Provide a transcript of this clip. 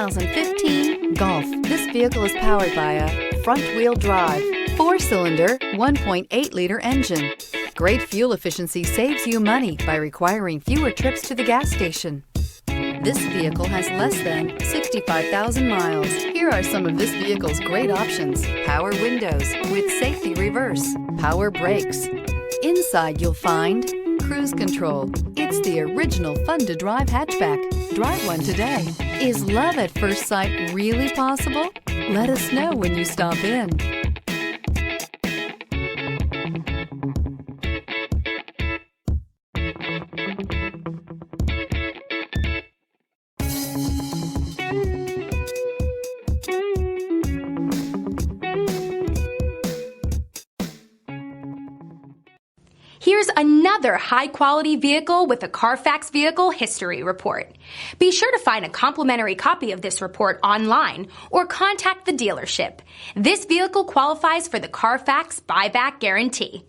2015 Golf. This vehicle is powered by a front-wheel drive, 4-cylinder, 1.8-liter engine. Great fuel efficiency saves you money by requiring fewer trips to the gas station. This vehicle has less than 65,000 miles. Here are some of this vehicle's great options: power windows with safety reverse, power brakes. Inside you'll find cruise control. It's the original fun-to-drive hatchback. Drive one today. Is love at first sight really possible? Let us know when you stop in. Here's another high-quality vehicle with a Carfax Vehicle History Report. Be sure to find a complimentary copy of this report online or contact the dealership. This vehicle qualifies for the Carfax Buyback Guarantee.